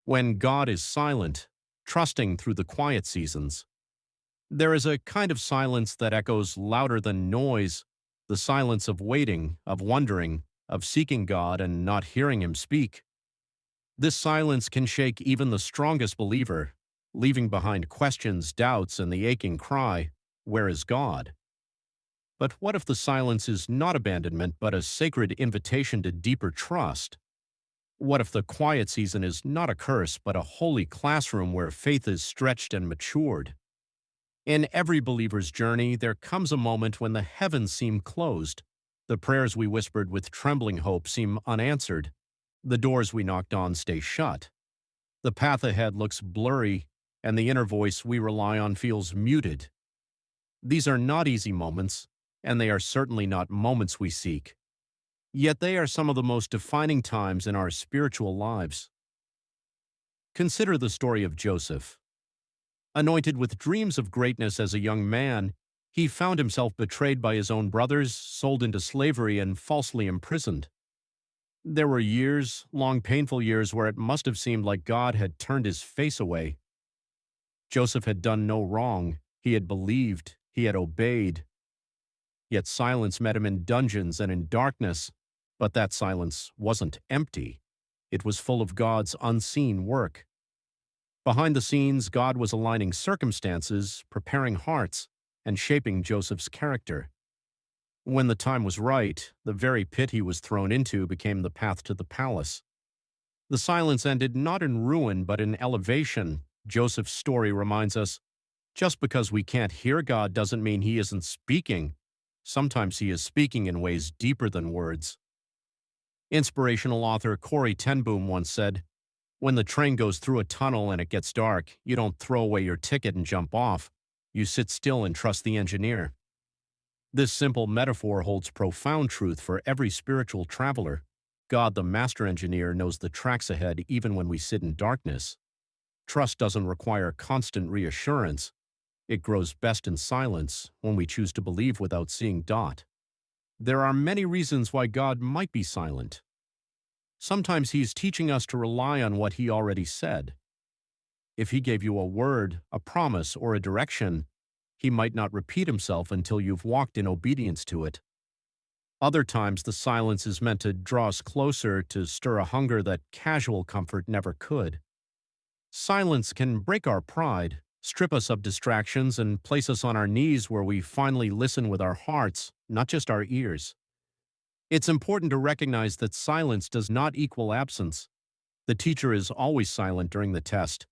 When God is silent, trusting through the quiet seasons. There is a kind of silence that echoes louder than noise, the silence of waiting, of wondering, of seeking God and not hearing Him speak. This silence can shake even the strongest believer, leaving behind questions, doubts, and the aching cry, "Where is God?" But what if the silence is not abandonment but a sacred invitation to deeper trust? What if the quiet season is not a curse but a holy classroom where faith is stretched and matured? In every believer's journey, there comes a moment when the heavens seem closed, the prayers we whispered with trembling hope seem unanswered, the doors we knocked on stay shut, the path ahead looks blurry, and the inner voice we rely on feels muted. These are not easy moments, and they are certainly not moments we seek. Yet they are some of the most defining times in our spiritual lives. Consider the story of Joseph. Anointed with dreams of greatness as a young man, he found himself betrayed by his own brothers, sold into slavery, and falsely imprisoned. There were years, long painful years, where it must have seemed like God had turned His face away. Joseph had done no wrong. He had believed. He had obeyed. Yet silence met him in dungeons and in darkness. But that silence wasn't empty. It was full of God's unseen work. Behind the scenes, God was aligning circumstances, preparing hearts, and shaping Joseph's character. When the time was right, the very pit he was thrown into became the path to the palace. The silence ended not in ruin but in elevation. Joseph's story reminds us, just because we can't hear God doesn't mean He isn't speaking. Sometimes He is speaking in ways deeper than words. Inspirational author Corrie ten Boom once said, "When the train goes through a tunnel and it gets dark, you don't throw away your ticket and jump off. You sit still and trust the engineer." This simple metaphor holds profound truth for every spiritual traveler. God, the master engineer, knows the tracks ahead even when we sit in darkness. Trust doesn't require constant reassurance. It grows best in silence when we choose to believe without seeing dot. There are many reasons why God might be silent. Sometimes He's teaching us to rely on what He already said. If He gave you a word, a promise, or a direction, He might not repeat Himself until you've walked in obedience to it. Other times the silence is meant to draw us closer, to stir a hunger that casual comfort never could. Silence can break our pride, strip us of distractions, and place us on our knees where we finally listen with our hearts, not just our ears. It's important to recognize that silence does not equal absence. The teacher is always silent during the test.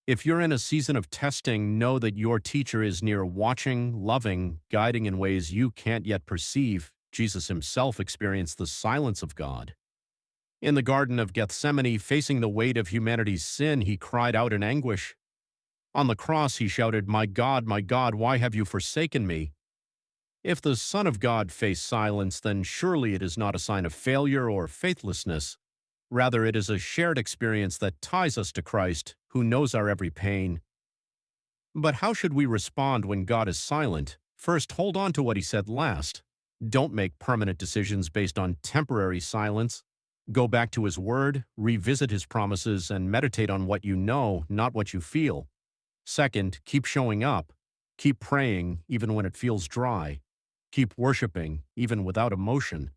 If you're in a season of testing, know that your teacher is near, watching, loving, guiding in ways you can't yet perceive. Jesus Himself experienced the silence of God. In the Garden of Gethsemane, facing the weight of humanity's sin, He cried out in anguish. On the cross, He shouted, my God, why have you forsaken me?" If the Son of God faced silence, then surely it is not a sign of failure or faithlessness. Rather, it is a shared experience that ties us to Christ, who knows our every pain. But how should we respond when God is silent? First, hold on to what He said last. Don't make permanent decisions based on temporary silence. Go back to His Word, revisit His promises, and meditate on what you know, not what you feel. Second, keep showing up. Keep praying, even when it feels dry. Keep worshiping, even without emotion.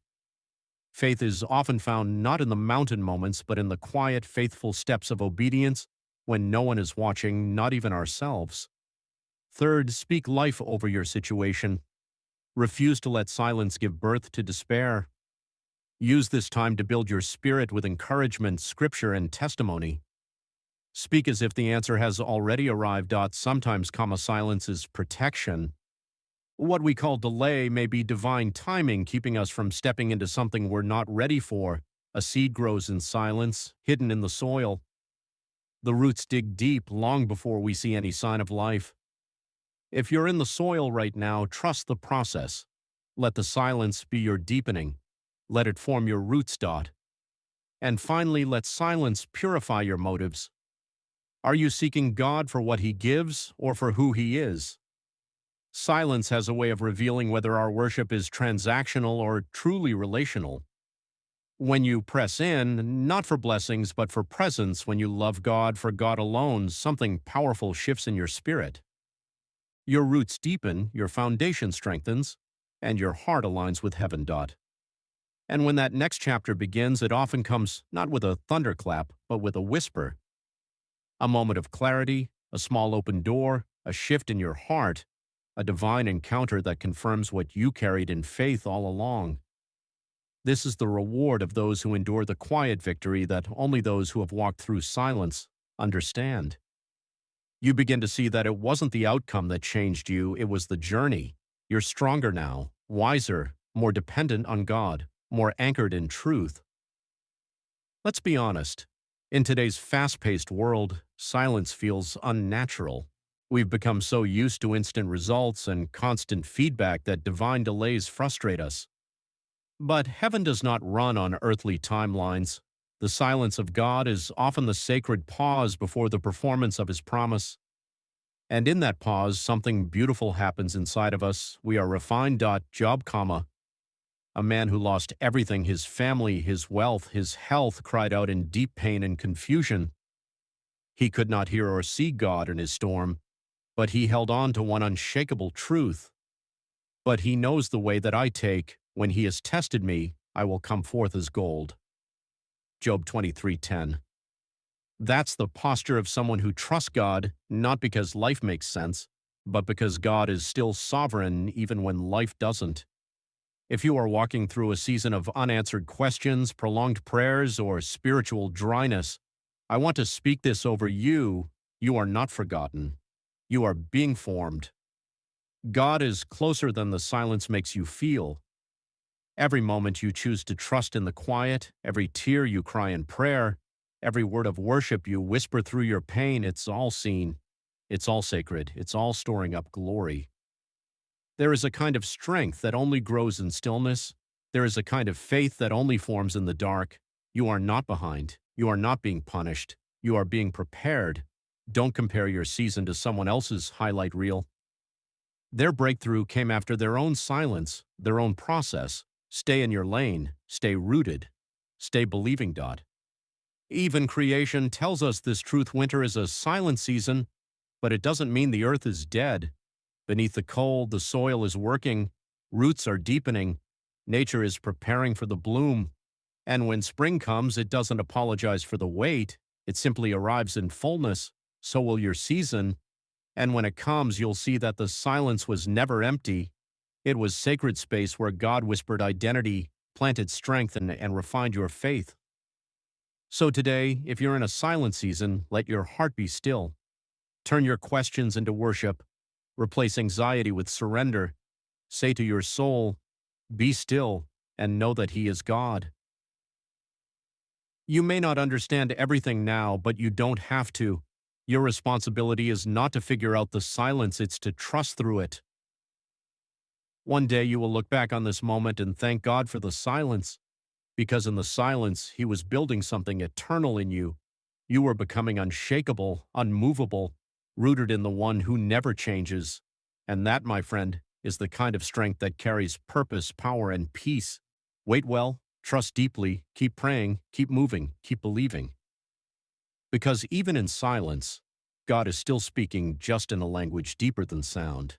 Faith is often found not in the mountain moments, but in the quiet, faithful steps of obedience when no one is watching, not even ourselves. Third, speak life over your situation. Refuse to let silence give birth to despair. Use this time to build your spirit with encouragement, scripture, and testimony. Speak as if the answer has already arrived. Sometimes silence is protection. What we call delay may be divine timing, keeping us from stepping into something we're not ready for. A seed grows in silence, hidden in the soil. The roots dig deep long before we see any sign of life. If you're in the soil right now, trust the process. Let the silence be your deepening. Let it form your roots. And finally, let silence purify your motives. Are you seeking God for what He gives or for who He is? Silence has a way of revealing whether our worship is transactional or truly relational. When you press in, not for blessings, but for presence, when you love God for God alone, something powerful shifts in your spirit. Your roots deepen, your foundation strengthens, and your heart aligns with heaven. And when that next chapter begins, it often comes not with a thunderclap, but with a whisper, a moment of clarity, a small open door, a shift in your heart, a divine encounter that confirms what you carried in faith all along. This is the reward of those who endure the quiet victory that only those who have walked through silence understand. You begin to see that it wasn't the outcome that changed you, it was the journey. You're stronger now, wiser, more dependent on God, more anchored in truth. Let's be honest. In today's fast-paced world, silence feels unnatural. We've become so used to instant results and constant feedback that divine delays frustrate us. But heaven does not run on earthly timelines. The silence of God is often the sacred pause before the performance of His promise. And in that pause, something beautiful happens inside of us. We are refined. Job, a man who lost everything, his family, his wealth, his health, cried out in deep pain and confusion. He could not hear or see God in his storm, but he held on to one unshakable truth. But He knows the way that I take. When He has tested me, I will come forth as gold. Job 23:10. That's the posture of someone who trusts God, not because life makes sense, but because God is still sovereign even when life doesn't. If you are walking through a season of unanswered questions, prolonged prayers, or spiritual dryness, I want to speak this over you. You are not forgotten. You are being formed. God is closer than the silence makes you feel. Every moment you choose to trust in the quiet, every tear you cry in prayer, every word of worship you whisper through your pain, it's all seen. It's all sacred. It's all storing up glory. There is a kind of strength that only grows in stillness. There is a kind of faith that only forms in the dark. You are not behind. You are not being punished. You are being prepared. Don't compare your season to someone else's highlight reel. Their breakthrough came after their own silence, their own process. Stay in your lane. Stay rooted. Stay believing. Even creation tells us this truth. Winter is a silent season, but it doesn't mean the earth is dead. Beneath the cold, the soil is working, roots are deepening, nature is preparing for the bloom. And when spring comes, it doesn't apologize for the wait, it simply arrives in fullness. So will your season. And when it comes, you'll see that the silence was never empty. It was sacred space where God whispered identity, planted strength, and refined your faith. So today, if you're in a silent season, let your heart be still. Turn your questions into worship. Replace anxiety with surrender. Say to your soul, be still, and know that He is God. You may not understand everything now, but you don't have to. Your responsibility is not to figure out the silence, it's to trust through it. One day you will look back on this moment and thank God for the silence, because in the silence, He was building something eternal in you. You were becoming unshakable, unmovable, rooted in the One who never changes. And that, my friend, is the kind of strength that carries purpose, power, and peace. Wait well, trust deeply, keep praying, keep moving, keep believing. Because even in silence, God is still speaking, just in a language deeper than sound.